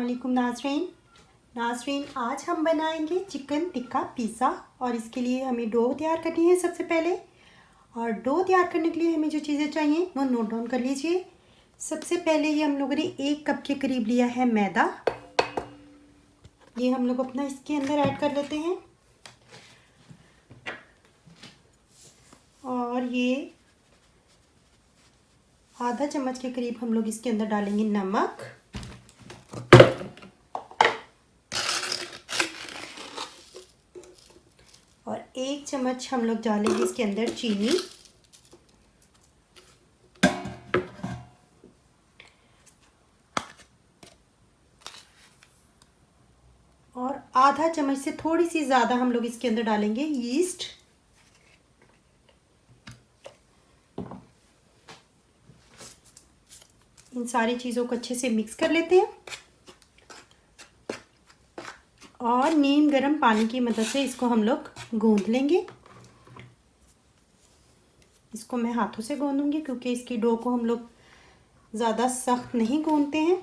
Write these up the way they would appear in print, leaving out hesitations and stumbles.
अस्सलामुअलैकुम नाज़रीन, आज हम बनाएंगे चिकन टिक्का पिज़्ज़ा। और इसके लिए हमें डो तैयार करनी है सबसे पहले। और डो तैयार करने के लिए हमें जो चीज़ें चाहिए वो नोट डाउन कर लीजिए। सबसे पहले ये हम लोगों ने 1 कप के करीब लिया है मैदा। ये हम लोग अपना इसके अंदर ऐड कर लेते हैं। और ये आधा चम्मच के करीब हम लोग इसके अंदर डालेंगे नमक। और 1 चम्मच हम लोग डालेंगे इसके अंदर चीनी। और आधा चम्मच से थोड़ी सी ज़्यादा हम लोग इसके अंदर डालेंगे यीस्ट। इन सारी चीज़ों को अच्छे से मिक्स कर लेते हैं। और नीम गर्म पानी की मदद से इसको हम लोग गूंद लेंगे। इसको मैं हाथों से गूंदूंगी क्योंकि इसकी डो को हम लोग ज़्यादा सख्त नहीं गूंदते हैं।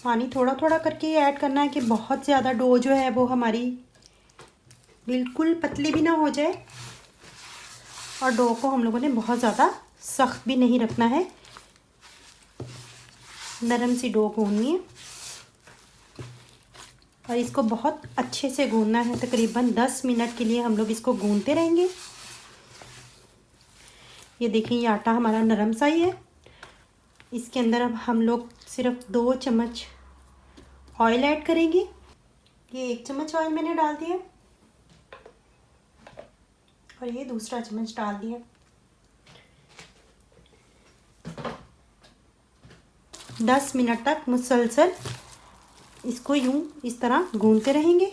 पानी थोड़ा थोड़ा करके ऐड करना है कि बहुत ज़्यादा डो जो है वो हमारी बिल्कुल पतली भी ना हो जाए। और डो को हम लोगों ने बहुत ज़्यादा सख्त भी नहीं रखना है, नरम सी डो गूंदनी है। और इसको बहुत अच्छे से गूंदना है। तकरीबन 10 मिनट के लिए हम लोग इसको गूंदते रहेंगे। ये देखिए, ये आटा हमारा नरम सा ही है। इसके अंदर अब हम लोग सिर्फ 2 चम्मच ऑयल ऐड करेंगे। ये 1 चम्मच ऑयल मैंने डाल दिया और ये दूसरा चम्मच डाल दिया। 10 मिनट तक मुसलसल इसको यूं इस तरह गूंदते रहेंगे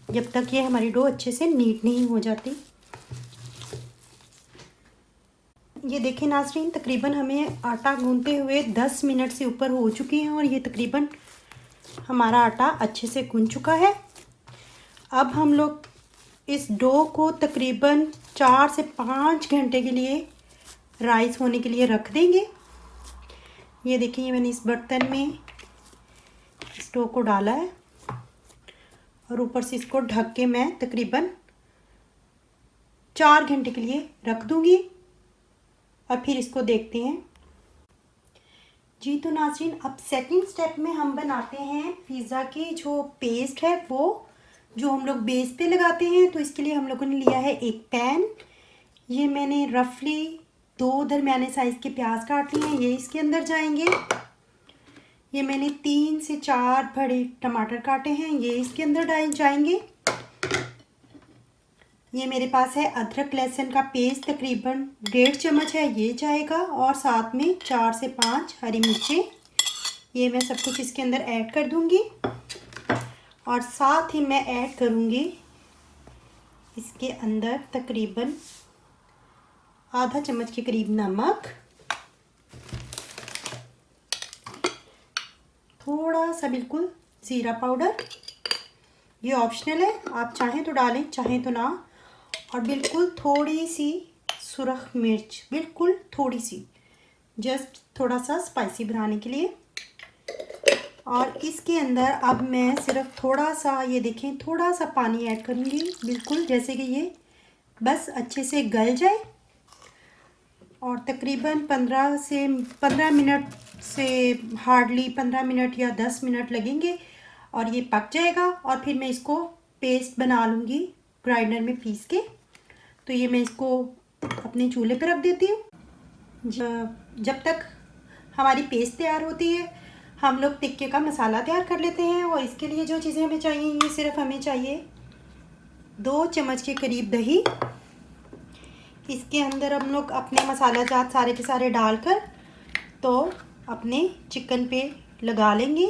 जब तक ये हमारी डो अच्छे से नीट नहीं हो जाती। ये देखिए नाज़रीन, तकरीबन हमें आटा गूंदते हुए 10 मिनट से ऊपर हो चुकी हैं और ये तकरीबन हमारा आटा अच्छे से गूंद चुका है। अब हम लोग इस डो को तकरीबन 4 से 5 घंटे के लिए राइस होने के लिए रख देंगे। ये देखिए, मैंने इस बर्तन में इस डो को डाला है और ऊपर से इसको ढक के मैं तकरीबन 4 घंटे के लिए रख दूंगी। और फिर इसको देखते हैं जी। तो नाज़रीन, अब सेकंड स्टेप में हम बनाते हैं पिज़्ज़ा की जो पेस्ट है वो जो हम लोग बेस पे लगाते हैं। तो इसके लिए हम लोगों ने लिया है एक पैन। ये मैंने रफली 2 दरमियाने साइज़ के प्याज काट लिए हैं, ये इसके अंदर जाएंगे। ये मैंने 3 से 4 बड़े टमाटर काटे हैं, ये इसके अंदर जाएंगे। ये मेरे पास है अदरक लहसुन का पेस्ट, तकरीबन 1.5 चम्मच है, ये जाएगा। और साथ में 4 से 5 हरी मिर्चें, ये मैं सब कुछ इसके अंदर ऐड कर दूंगी। और साथ ही मैं ऐड करूंगी इसके अंदर तकरीबन आधा चम्मच के करीब नमक, थोड़ा सा बिल्कुल ज़ीरा पाउडर, ये ऑप्शनल है, आप चाहें तो डालें चाहें तो ना। और बिल्कुल थोड़ी सी सुरख मिर्च, बिल्कुल थोड़ी सी, जस्ट थोड़ा सा स्पाइसी बनाने के लिए। और इसके अंदर अब मैं सिर्फ थोड़ा सा, ये देखें, थोड़ा सा पानी ऐड करूँगी, बिल्कुल जैसे कि ये बस अच्छे से गल जाए। और तकरीबन 15 मिनट से हार्डली 15 मिनट या 10 मिनट लगेंगे और ये पक जाएगा। और फिर मैं इसको पेस्ट बना लूँगी ग्राइंडर में पीस के। तो ये मैं इसको अपने चूल्हे पर रख देती हूँ। जब तक हमारी पेस्ट तैयार होती है हम लोग टिक्के का मसाला तैयार कर लेते हैं। और इसके लिए जो चीज़ें हमें चाहिए, ये सिर्फ हमें चाहिए 2 चम्मच के करीब दही। इसके अंदर हम लोग अपने मसाला जात सारे के सारे डालकर तो अपने चिकन पे लगा लेंगे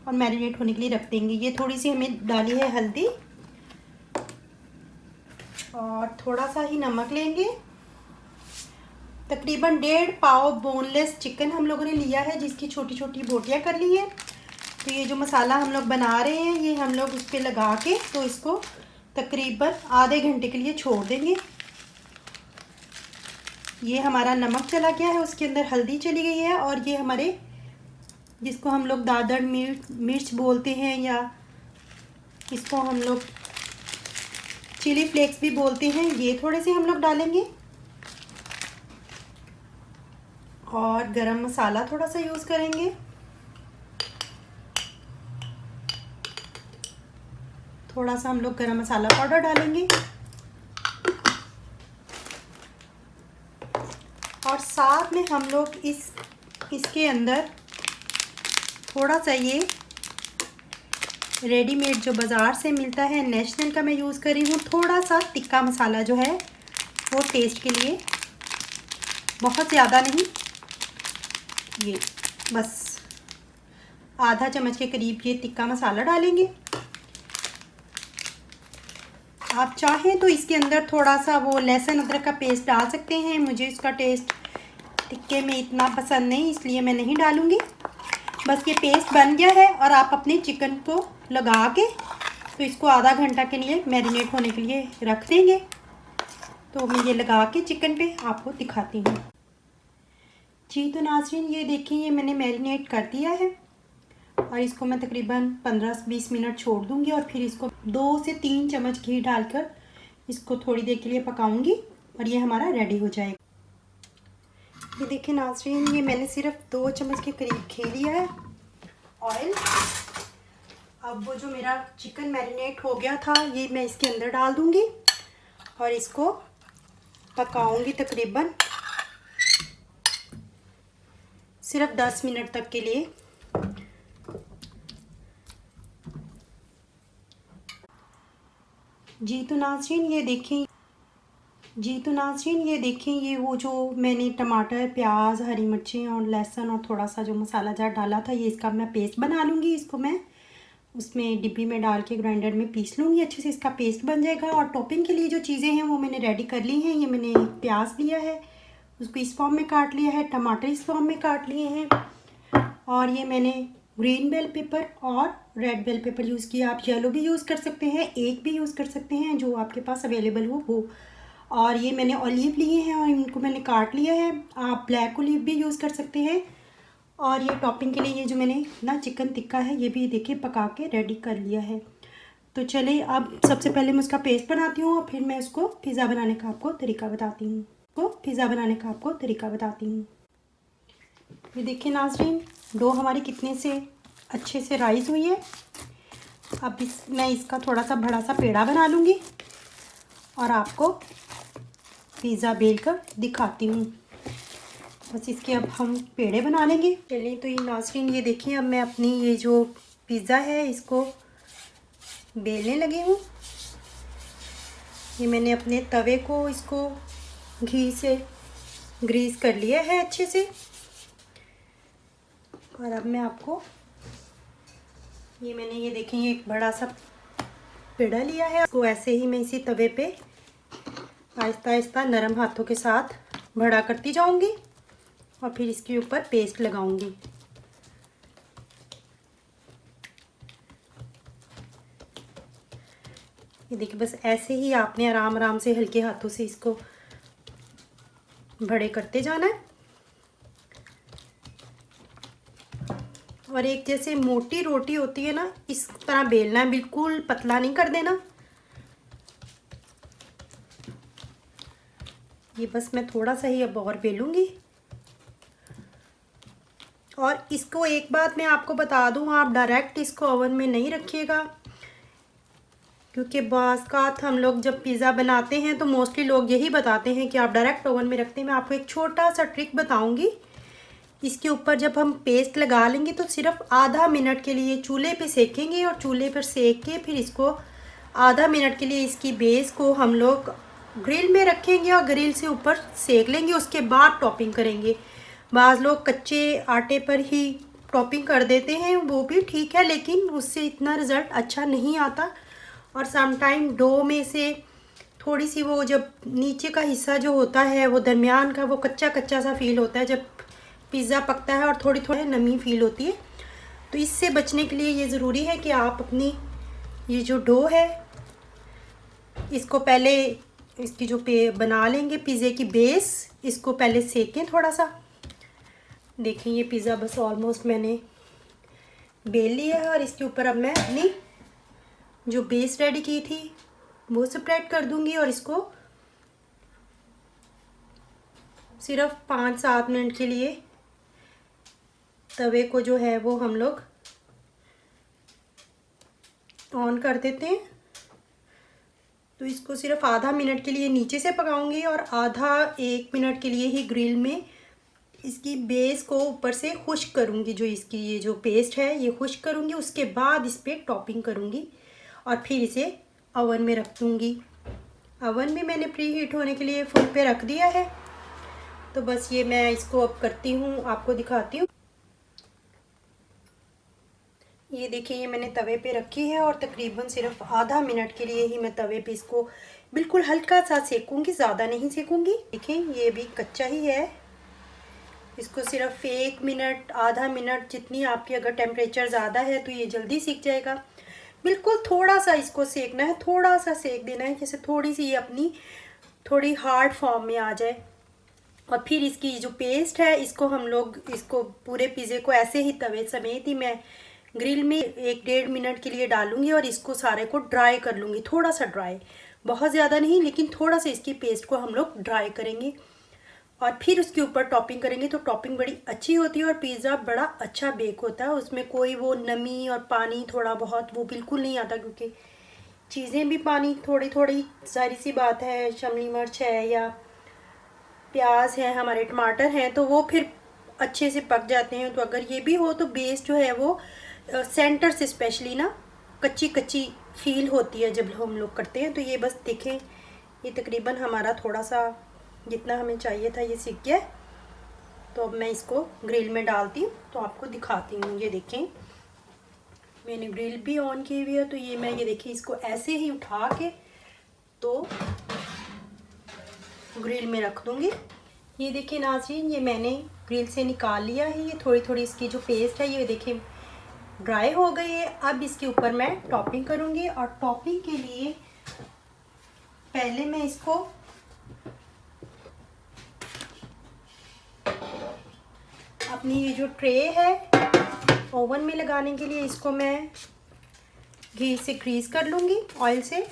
और मैरिनेट होने के लिए रख देंगे। ये थोड़ी सी हमें डाली है हल्दी और थोड़ा सा ही नमक लेंगे। तकरीबन 1.5 पाव बोनलेस चिकन हम लोगों ने लिया है, जिसकी छोटी छोटी बोटियां कर ली हैं। तो ये जो मसाला हम लोग बना रहे हैं ये हम लोग उस पर लगा के तो इसको तकरीबन आधे घंटे के लिए छोड़ देंगे। ये हमारा नमक चला गया है, उसके अंदर हल्दी चली गई है, और ये हमारे जिसको हम लोग दादर मिर्च बोलते हैं, या इसको हम लोग चिली फ्लेक्स भी बोलते हैं, ये थोड़े से हम लोग डालेंगे। और गरम मसाला थोड़ा सा यूज़ करेंगे। थोड़ा सा हम लोग गरम मसाला पाउडर डालेंगे, और साथ में हम लोग इसके अंदर थोड़ा सा ये रेडीमेड जो बाज़ार से मिलता है, नेशनल का मैं यूज़ कर रही हूँ, थोड़ा सा तिक्का मसाला जो है वो टेस्ट के लिए, बहुत ज़्यादा नहीं, ये बस आधा चम्मच के करीब ये तिक्का मसाला डालेंगे। आप चाहें तो इसके अंदर थोड़ा सा वो लहसुन अदरक का पेस्ट डाल सकते हैं, मुझे इसका टेस्ट टिक्के में इतना पसंद नहीं, इसलिए मैं नहीं डालूँगी। बस ये पेस्ट बन गया है, और आप अपने चिकन को लगा के तो इसको आधा घंटा के लिए मैरिनेट होने के लिए रख देंगे। तो मैं ये लगा के चिकन पे आपको दिखाती हूँ। जी तो नाज़रीन, ये देखिए ये मैंने मैरिनेट कर दिया है, और इसको मैं तकरीबन 15-20 मिनट छोड़ दूँगी, और फिर इसको 2 से 3 चम्मच घी डालकर इसको थोड़ी देर के लिए पकाऊँगी, और ये हमारा रेडी हो जाएगा। ये देखिए नाज़रीन, ये मैंने सिर्फ 2 चम्मच के करीब घी लिया है, ऑयल। अब वो जो मेरा चिकन मैरिनेट हो गया था, ये मैं इसके अंदर डाल दूँगी, और इसको पकाऊँगी तकरीबन सिर्फ 10 मिनट तक के लिए। जी तो नाज़रीन, ये देखें ये वो जो मैंने टमाटर, प्याज, हरी मिर्चें और लहसुन और थोड़ा सा जो मसाला जार डाला था, ये इसका मैं पेस्ट बना लूँगी। इसको मैं उसमें डिब्बी में डाल के ग्राइंडर में पीस लूँगी, अच्छे से इसका पेस्ट बन जाएगा। और टॉपिंग के लिए जो चीज़ें हैं वो मैंने रेडी कर ली हैं। ये मैंने प्याज लिया है, उसको इस फॉर्म में काट लिया है, टमाटर इस फॉर्म में काट लिए हैं, और ये मैंने ग्रीन बेल पेपर और रेड बेल पेपर यूज़ किया। आप येलो भी यूज़ कर सकते हैं, एक भी यूज़ कर सकते हैं, जो आपके पास अवेलेबल हो वो। और ये मैंने ऑलिव लिए हैं और इनको मैंने काट लिया है। आप ब्लैक ऑलिव भी यूज़ कर सकते हैं। और ये टॉपिंग के लिए ये जो मैंने ना चिकन टिक्का है, ये भी देखिए पका के रेडी कर लिया है। तो चलिए अब सबसे पहले मैं उसका पेस्ट बनाती हूँ, और फिर मैं उसको पिज़्ज़ा बनाने का आपको तरीका बताती हूँ। ये देखिए नाज़रीन, डो हमारी कितने से अच्छे से राइज़ हुई है। अब मैं इसका थोड़ा सा बड़ा सा पेड़ा बना लूँगी और आपको पिज़्ज़ा बेल कर दिखाती हूँ। बस इसके अब हम पेड़े बना लेंगे। चलिए तो ये नाज़रीन, ये देखिए अब मैं अपनी ये जो पिज़्ज़ा है इसको बेलने लगी हूँ। ये मैंने अपने तवे को इसको घी से ग्रीस कर लिया है अच्छे से। और अब मैं आपको ये मैंने ये देखें एक बड़ा सा पेड़ा लिया है, इसको ऐसे ही मैं इसी तवे पे आहिस्ता आहिस्ता नरम हाथों के साथ बड़ा करती जाऊंगी और फिर इसके ऊपर पेस्ट लगाऊंगी। ये देखिए बस ऐसे ही आपने आराम आराम से हल्के हाथों से इसको बड़े करते जाना है। और एक जैसे मोटी रोटी होती है ना, इस तरह बेलना है, बिल्कुल पतला नहीं कर देना। ये बस मैं थोड़ा सा ही अब और बेलूंगी। और इसको एक बात मैं आपको बता दूं, आप डायरेक्ट इसको ओवन में नहीं रखिएगा, क्योंकि बाज़ हम लोग जब पिज़्ज़ा बनाते हैं तो मोस्टली लोग यही बताते हैं कि आप डायरेक्ट ओवन में रखते हैं। मैं आपको एक छोटा सा ट्रिक बताऊंगी। इसके ऊपर जब हम पेस्ट लगा लेंगे तो सिर्फ आधा मिनट के लिए चूल्हे पे सेकेंगे, और चूल्हे पर सेक के फिर इसको आधा मिनट के लिए इसकी बेस को हम लोग ग्रिल में रखेंगे और ग्रिल से ऊपर सेक लेंगे। उसके बाद टॉपिंग करेंगे। बाज़ लोग कच्चे आटे पर ही टॉपिंग कर देते हैं, वो भी ठीक है, लेकिन उससे इतना रिज़ल्ट अच्छा नहीं आता। और समटाइम डो में से थोड़ी सी वो जब नीचे का हिस्सा जो होता है वो दरमियान का वो कच्चा कच्चा सा फील होता है जब पिज़्ज़ा पकता है, और थोड़ी थोड़ी नमी फील होती है। तो इससे बचने के लिए ये ज़रूरी है कि आप अपनी ये जो डो है इसको पहले इसकी जो बना लेंगे पिज़्ज़े की बेस, इसको पहले सेकें थोड़ा सा। देखिए ये पिज़्ज़ा बस ऑलमोस्ट मैंने बेल लिया है और इसके ऊपर अब मैं अपनी जो बेस रेडी की थी वो स्प्रेड कर दूंगी और इसको सिर्फ 5-7 मिनट के लिए तवे को जो है वो हम लोग ऑन कर देते हैं। तो इसको सिर्फ आधा मिनट के लिए नीचे से पकाऊंगी और आधा 1 मिनट के लिए ही ग्रिल में इसकी बेस को ऊपर से खुश्क करूंगी। जो इसकी ये जो पेस्ट है ये खुश्क करूंगी, उसके बाद इस पर टॉपिंग करूंगी और फिर इसे ओवन में रख दूंगी। ओवन भी मैंने प्री हीट होने के लिए फुल पे रख दिया है। तो बस ये मैं इसको अब करती हूँ, आपको दिखाती हूँ। ये देखिए ये मैंने तवे पे रखी है और तकरीबन सिर्फ आधा मिनट के लिए ही मैं तवे पे इसको बिल्कुल हल्का सा सेकूंगी, ज़्यादा नहीं सेकूंगी। देखिए ये भी कच्चा ही है। इसको सिर्फ 1 मिनट, आधा मिनट, जितनी आपकी अगर टेम्परेचर ज़्यादा है तो ये जल्दी सीख जाएगा। बिल्कुल थोड़ा सा इसको सेकना है, थोड़ा सा सेक देना है, जैसे थोड़ी सी ये अपनी थोड़ी हार्ड फॉर्म में आ जाए। और फिर इसकी जो पेस्ट है इसको हम लोग इसको पूरे पिज़्ज़े को ऐसे ही तवे समेत ही मैं ग्रिल में 1-1.5 मिनट के लिए डालूंगी और इसको सारे को ड्राई कर लूँगी। थोड़ा सा ड्राई, बहुत ज़्यादा नहीं, लेकिन थोड़ा सा इसकी पेस्ट को हम लोग ड्राई करेंगे और फिर उसके ऊपर टॉपिंग करेंगे। तो टॉपिंग बड़ी अच्छी होती है और पिज़्ज़ा बड़ा अच्छा बेक होता है। उसमें कोई वो नमी और पानी थोड़ा बहुत वो बिल्कुल नहीं आता, क्योंकि चीज़ें भी पानी थोड़ी थोड़ी, सारी सी बात है, शिमला मिर्च है या प्याज है, हमारे टमाटर हैं, तो वो फिर अच्छे से पक जाते हैं। तो अगर ये भी हो तो बेस जो है वो सेंटर से स्पेशली ना कच्ची कच्ची फील होती है जब हम लोग करते हैं। तो ये बस देखें ये तकरीबन हमारा थोड़ा सा जितना हमें चाहिए था ये सीख गया। तो अब मैं इसको ग्रिल में डालती हूँ तो आपको दिखाती हूँ। ये देखें मैंने ग्रिल भी ऑन की हुई है। तो ये मैं ये देखिए इसको ऐसे ही उठा के तो ग्रिल में रख दूँगी। ये देखिए नाज़रीन ये मैंने ग्रिल से निकाल लिया है। ये थोड़ी थोड़ी इसकी जो पेस्ट है ये देखिए ड्राई हो गई है। अब इसके ऊपर मैं टॉपिंग करूँगी और टॉपिंग के लिए पहले मैं इसको अपनी ये जो ट्रे है ओवन में लगाने के लिए इसको मैं घी से ग्रीस कर लूँगी, ऑयल से।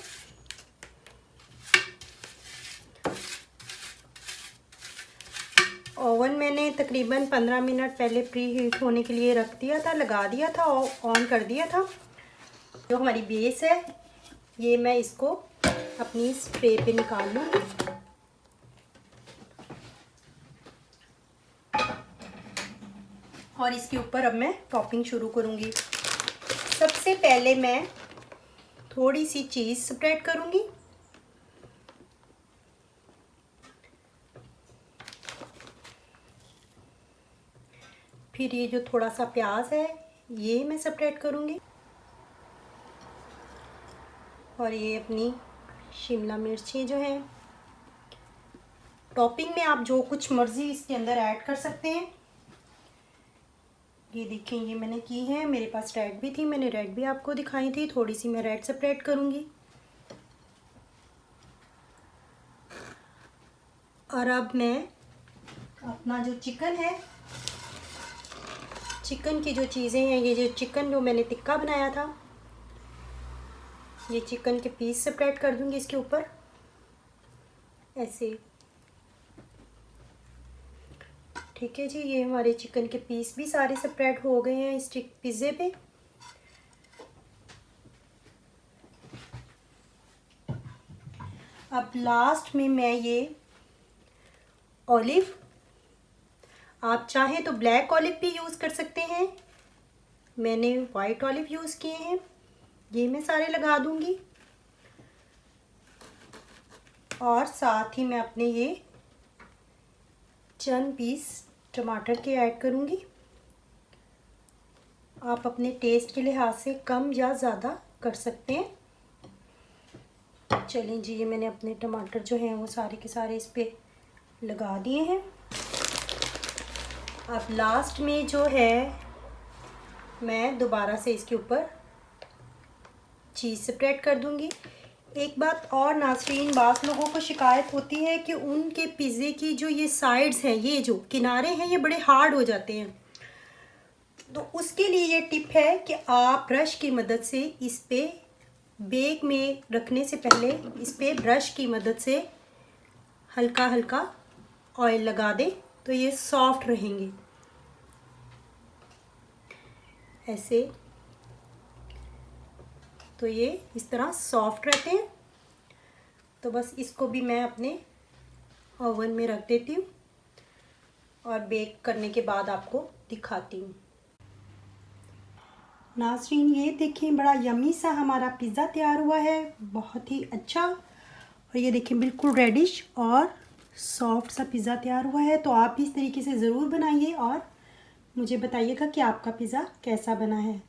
ओवन मैंने तकरीबन 15 मिनट पहले प्री हीट होने के लिए रख दिया था, लगा दिया था और ऑन कर दिया था। जो हमारी बेस है ये मैं इसको अपनी ट्रे पे निकाल लूँगी। और इसके ऊपर अब मैं टॉपिंग शुरू करूँगी। सबसे पहले मैं थोड़ी सी चीज़ स्प्रेड करूँगी। फिर ये जो थोड़ा सा प्याज है ये मैं स्प्रेड करूँगी और ये अपनी शिमला मिर्ची जो है। टॉपिंग में आप जो कुछ मर्ज़ी इसके अंदर ऐड कर सकते हैं। ये देखिए ये मैंने की है, मेरे पास रेड भी थी, मैंने रेड भी आपको दिखाई थी। थोड़ी सी मैं रेड स्प्रेड करूँगी। और अब मैं अपना जो चिकन है, चिकन की जो चीज़ें हैं, ये जो चिकन जो मैंने टिक्का बनाया था, ये चिकन के पीस स्प्रेड कर दूँगी इसके ऊपर ऐसे। ठीक है जी, ये हमारे चिकन के पीस भी सारे स्प्रेड हो गए हैं इस पिज़्ज़े पे। अब लास्ट में मैं ये ऑलिव, आप चाहें तो ब्लैक ऑलिव भी यूज़ कर सकते हैं, मैंने वाइट ऑलिव यूज़ किए हैं, ये मैं सारे लगा दूंगी। और साथ ही मैं अपने ये चंद पीस टमाटर के ऐड करूंगी। आप अपने टेस्ट के लिहाज से कम या ज़्यादा कर सकते हैं। चलें जी, ये मैंने अपने टमाटर जो हैं वो सारे के सारे इस पे लगा दिए हैं। अब लास्ट में जो है मैं दोबारा से इसके ऊपर चीज़ स्प्रेड कर दूंगी। एक बात और नाज़रीन, बाज़ लोगों को शिकायत होती है कि उनके पिज़्ज़े की जो ये साइड्स हैं, ये जो किनारे हैं, ये बड़े हार्ड हो जाते हैं। तो उसके लिए ये टिप है कि आप ब्रश की मदद से इस पे बेक में रखने से पहले इस पे ब्रश की मदद से हल्का हल्का ऑयल लगा दें, तो ये सॉफ्ट रहेंगे। ऐसे तो ये इस तरह सॉफ्ट रहते हैं। तो बस इसको भी मैं अपने ओवन में रख देती हूँ और बेक करने के बाद आपको दिखाती हूँ। नाज़रीन ये देखें, बड़ा यमी सा हमारा पिज़्ज़ा तैयार हुआ है, बहुत ही अच्छा। और ये देखें बिल्कुल रेडिश और सॉफ्ट सा पिज़्ज़ा तैयार हुआ है। तो आप भी इस तरीके से ज़रूर बनाइए और मुझे बताइएगा कि आपका पिज़्ज़ा कैसा बना है।